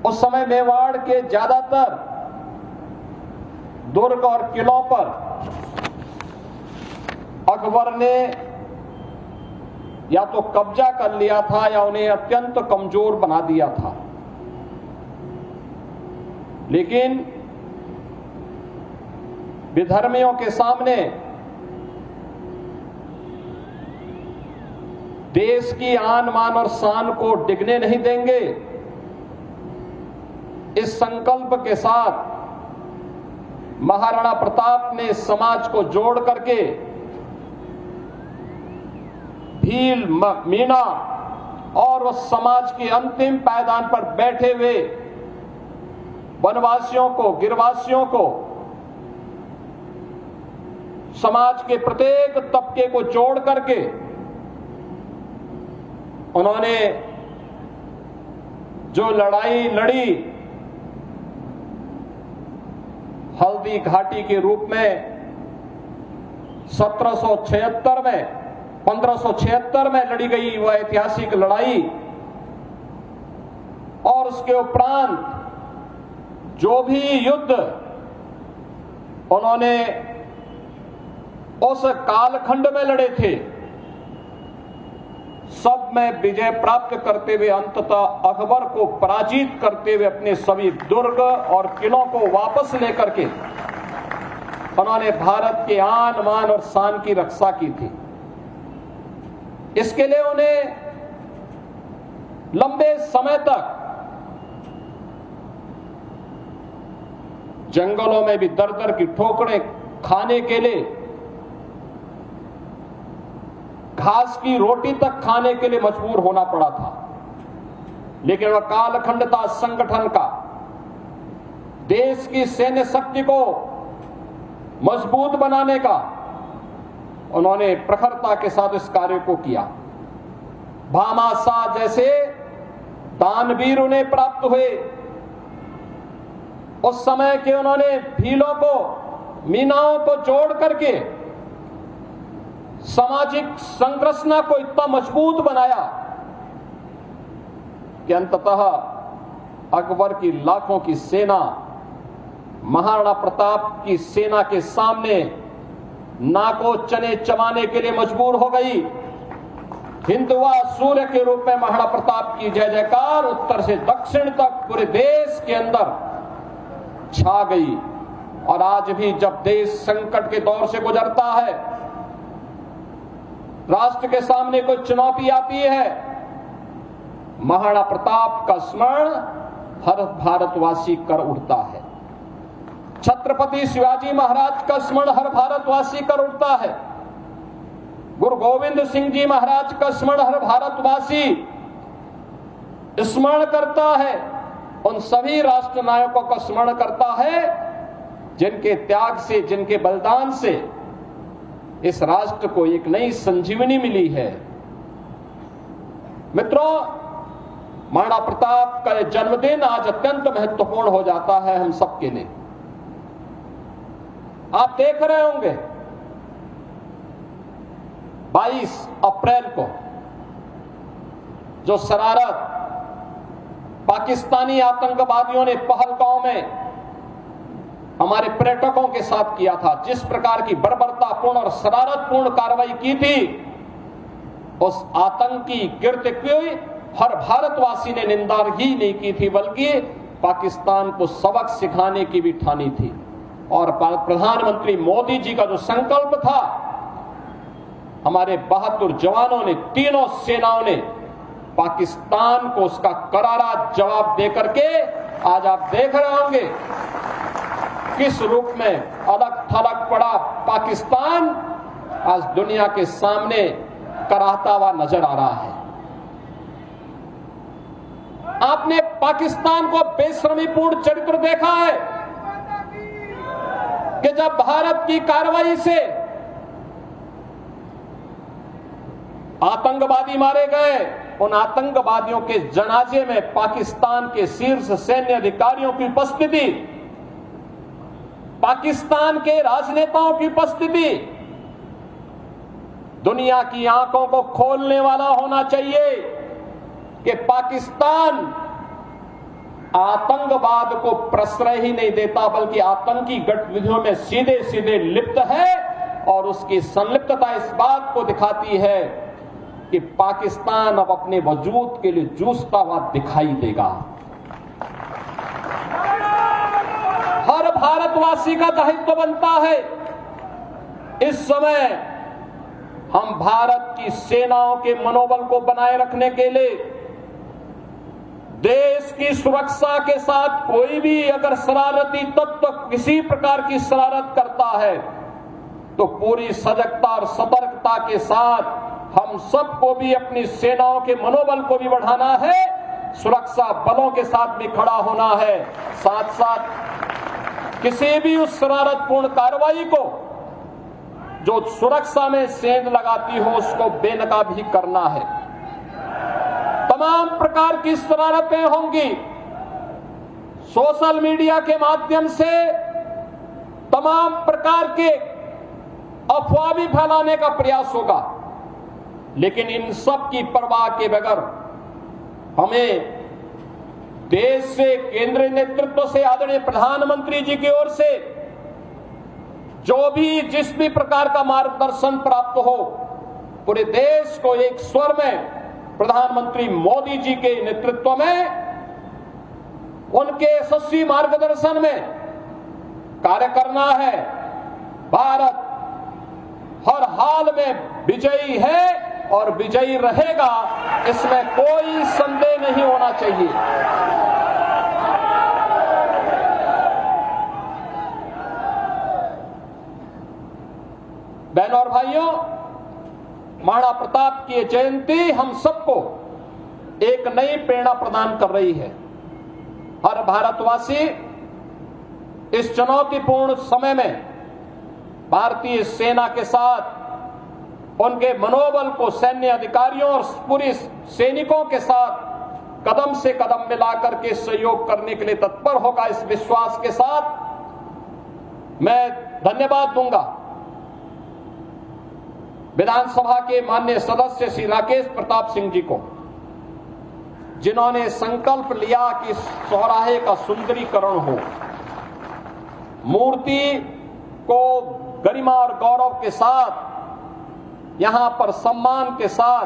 उस समय मेवाड़ के ज्यादातर दुर्ग और किलों पर अकबर ने या तो कब्जा कर लिया था या उन्हें अत्यंत कमजोर बना दिया था। लेकिन विधर्मियों के सामने देश की आन मान और शान को डिगने नहीं देंगे, इस संकल्प के साथ महाराणा प्रताप ने समाज को जोड़ करके भील, मीणा और उस समाज के अंतिम पायदान पर बैठे हुए वनवासियों को, गिरवासियों को, समाज के प्रत्येक तबके को जोड़ करके उन्होंने जो लड़ाई लड़ी, हल्दी घाटी के रूप में 1576 में लड़ी गई वह ऐतिहासिक लड़ाई, और उसके उपरांत जो भी युद्ध उन्होंने उस कालखंड में लड़े थे, सब में विजय प्राप्त करते हुए अंततः अकबर को पराजित करते हुए अपने सभी दुर्ग और किलों को वापस लेकर के उन्होंने भारत के आन मान और शान की रक्षा की थी। इसके लिए उन्हें लंबे समय तक जंगलों में भी दर दर की ठोकरें खाने के लिए, घास की रोटी तक खाने के लिए मजबूर होना पड़ा था। लेकिन वह कालखंड था संगठन का, देश की सैन्य शक्ति को मजबूत बनाने का। उन्होंने प्रखरता के साथ इस कार्य को किया। भामाशाह जैसे दानवीर उन्हें प्राप्त हुए। उस समय के उन्होंने भीलों को, मीनाओं को जोड़ करके सामाजिक संरचना को इतना मजबूत बनाया कि अंततः अकबर की लाखों की सेना महाराणा प्रताप की सेना के सामने नाको चने चबाने के लिए मजबूर हो गई। हिंदुआ सूर्य के रूप में महाराणा प्रताप की जय जयकार उत्तर से दक्षिण तक पूरे देश के अंदर छा गई। और आज भी जब देश संकट के दौर से गुजरता है, राष्ट्र के सामने कोई चुनौती आती है, महाराणा प्रताप का स्मरण हर भारतवासी कर उठता है। छत्रपति शिवाजी महाराज का स्मरण हर भारतवासी कर उठता है। गुरु गोविंद सिंह जी महाराज का स्मरण हर भारतवासी स्मरण करता है। उन सभी राष्ट्र नायकों का स्मरण करता है जिनके त्याग से, जिनके बलिदान से इस राष्ट्र को एक नई संजीवनी मिली है। मित्रों, महाराणा प्रताप का जन्मदिन आज अत्यंत महत्वपूर्ण हो जाता है हम सबके लिए। आप देख रहे होंगे 22 अप्रैल को जो शरारत पाकिस्तानी आतंकवादियों ने पहलगांव में हमारे पर्यटकों के साथ किया था, जिस प्रकार की बर्बरतापूर्ण और शरारतपूर्ण कार्रवाई की थी, उस आतंकी कृत्य की हर भारतवासी ने निंदा ही नहीं की थी, बल्कि पाकिस्तान को सबक सिखाने की भी ठानी थी। और प्रधानमंत्री मोदी जी का जो संकल्प था, हमारे बहादुर जवानों ने, तीनों सेनाओं ने पाकिस्तान को उसका करारा जवाब देकर के आज आप देख रहे होंगे किस रूप में अलग थलग पड़ा पाकिस्तान आज दुनिया के सामने कराहता हुआ नजर आ रहा है। आपने पाकिस्तान को बेशर्मीपूर्ण चरित्र देखा है कि जब भारत की कार्रवाई से आतंकवादी मारे गए, उन आतंकवादियों के जनाजे में पाकिस्तान के शीर्ष सैन्य अधिकारियों की उपस्थिति, पाकिस्तान के राजनेताओं की उपस्थिति दुनिया की आंखों को खोलने वाला होना चाहिए कि पाकिस्तान आतंकवाद को प्रश्रय ही नहीं देता, बल्कि आतंकी गतिविधियों में सीधे सीधे लिप्त है। और उसकी संलिप्तता इस बात को दिखाती है कि पाकिस्तान अब अपने वजूद के लिए जूझता हुआ दिखाई देगा। हर भारतवासी का दायित्व बनता है इस समय हम भारत की सेनाओं के मनोबल को बनाए रखने के लिए, देश की सुरक्षा के साथ कोई भी अगर शरारती तत्व किसी प्रकार की शरारत करता है तो पूरी सजगता और सतर्कता के साथ हम सबको भी अपनी सेनाओं के मनोबल को भी बढ़ाना है, सुरक्षा बलों के साथ भी खड़ा होना है। साथ साथ किसी भी उस शरारतपूर्ण कार्रवाई को जो सुरक्षा में सेंध लगाती हो उसको बेनकाब भी करना है। तमाम प्रकार की शरारतें होंगी, सोशल मीडिया के माध्यम से तमाम प्रकार के अफवाह भी फैलाने का प्रयास होगा, लेकिन इन सब की परवाह के बगैर हमें देश से, केंद्रीय नेतृत्व से, आदरणीय प्रधानमंत्री जी की ओर से जो भी जिस भी प्रकार का मार्गदर्शन प्राप्त हो, पूरे देश को एक स्वर में प्रधानमंत्री मोदी जी के नेतृत्व में, उनके यशस्वी मार्गदर्शन में कार्य करना है। भारत हर हाल में विजयी है और विजयी रहेगा, इसमें कोई संदेह नहीं होना चाहिए। बहनों और भाइयों, महाराणा प्रताप की जयंती हम सबको एक नई प्रेरणा प्रदान कर रही है। हर भारतवासी इस चुनौतीपूर्ण समय में भारतीय सेना के साथ उनके मनोबल को सैन्य अधिकारियों और पूरे सैनिकों के साथ कदम से कदम मिलाकर के सहयोग करने के लिए तत्पर होगा। इस विश्वास के साथ मैं धन्यवाद दूंगा विधानसभा के माननीय सदस्य श्री राकेश प्रताप सिंह जी को, जिन्होंने संकल्प लिया कि चौराहे का सुंदरीकरण हो, मूर्ति को गरिमा और गौरव के साथ, यहां पर सम्मान के साथ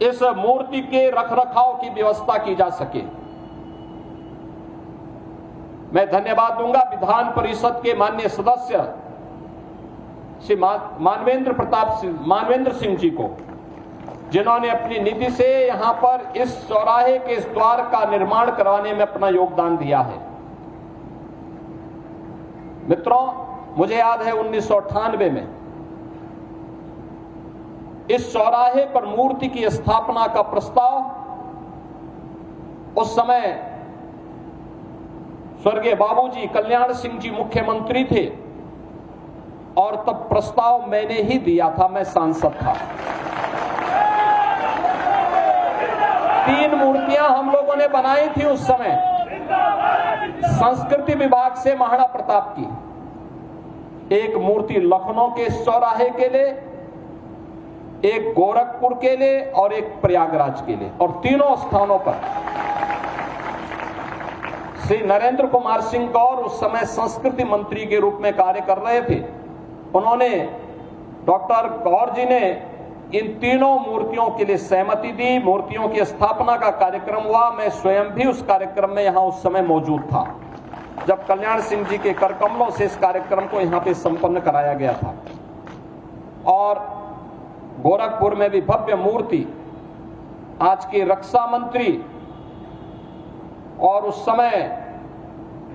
इस मूर्ति के रखरखाव की व्यवस्था की जा सके। मैं धन्यवाद दूंगा विधान परिषद के माननीय सदस्य श्री मानवेंद्र सिंह जी को, जिन्होंने अपनी निधि से यहां पर इस चौराहे के इस द्वार का निर्माण करवाने में अपना योगदान दिया है। मित्रों, मुझे याद है 1998 में इस चौराहे पर मूर्ति की स्थापना का प्रस्ताव, उस समय स्वर्गीय बाबूजी कल्याण सिंह जी मुख्यमंत्री थे और तब प्रस्ताव मैंने ही दिया था, मैं सांसद था। 3 मूर्तियां हम लोगों ने बनाई थी उस समय संस्कृति विभाग से महाराणा प्रताप की। एक मूर्ति लखनऊ के चौराहे के लिए, एक गोरखपुर के लिए और एक प्रयागराज के लिए, और तीनों स्थानों पर श्री नरेंद्र कुमार सिंह गौर उस समय संस्कृति मंत्री के रूप में कार्य कर रहे थे। उन्होंने, डॉक्टर गौर जी ने इन तीनों मूर्तियों के लिए सहमति दी। मूर्तियों की स्थापना का कार्यक्रम हुआ। मैं स्वयं भी उस कार्यक्रम में यहां उस समय मौजूद था, जब कल्याण सिंह जी के करकमलों से इस कार्यक्रम को यहां पे संपन्न कराया गया था। और गोरखपुर में भी भव्य मूर्ति आज के रक्षा मंत्री और उस समय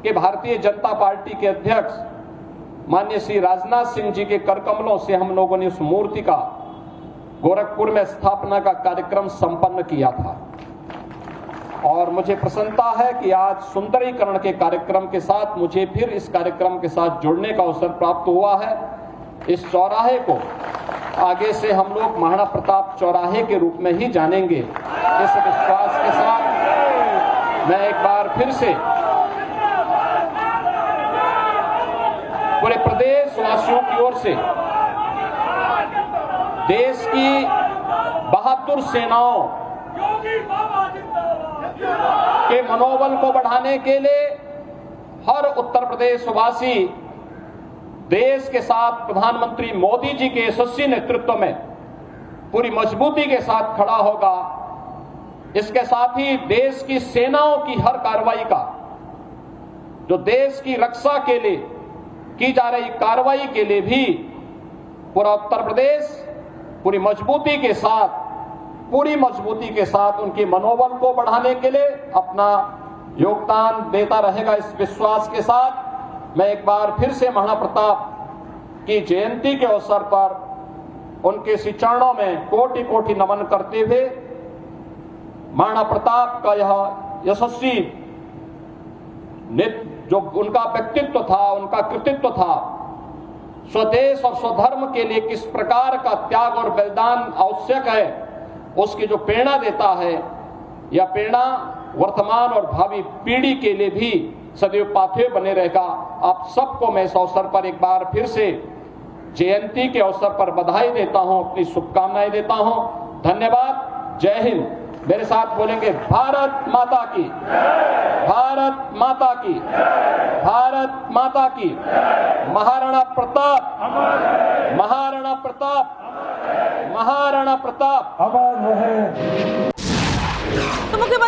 के भारतीय जनता पार्टी के अध्यक्ष माननीय श्री राजनाथ सिंह जी के करकमलों से हम लोगों ने उस मूर्ति का गोरखपुर में स्थापना का कार्यक्रम संपन्न किया था। और मुझे प्रसन्नता है कि आज सुंदरीकरण के कार्यक्रम के साथ मुझे फिर इस कार्यक्रम के साथ जुड़ने का अवसर प्राप्त हुआ है। इस चौराहे को आगे से हम लोग महाराणा प्रताप चौराहे के रूप में ही जानेंगे। इस विश्वास के साथ मैं एक बार फिर से पूरे प्रदेश वासियों की ओर से देश की बहादुर सेनाओं के मनोबल को बढ़ाने के लिए हर उत्तर प्रदेश वासी देश के साथ प्रधानमंत्री मोदी जी के यशस्वी नेतृत्व में पूरी मजबूती के साथ खड़ा होगा। इसके साथ ही देश की सेनाओं की हर कार्रवाई का, जो देश की रक्षा के लिए की जा रही कार्रवाई के लिए भी पूरा उत्तर प्रदेश पूरी मजबूती के साथ उनकी मनोबल को बढ़ाने के लिए अपना योगदान देता रहेगा। इस विश्वास के साथ मैं एक बार फिर से महाराणा प्रताप की जयंती के अवसर पर उनके श्री चरणों में कोटि कोटि नमन करते हुए महाराणा प्रताप का यह यशस्वी जो उनका व्यक्तित्व था, उनका कृतित्व था, स्वदेश और स्वधर्म के लिए किस प्रकार का त्याग और बलिदान आवश्यक है, उसकी जो प्रेरणा देता है, यह प्रेरणा वर्तमान और भावी पीढ़ी के लिए भी सदैव पाथेय बने रहेगा। आप सबको मैं इस अवसर पर एक बार फिर से जयंती के अवसर पर बधाई देता हूं, अपनी शुभकामनाएं देता हूं। धन्यवाद। जय हिंद। मेरे साथ बोलेंगे भारत माता की, भारत माता की, भारत माता की। महाराणा प्रताप, महाराणा प्रताप, महाराणा प्रताप। तो मुख्यमंत्री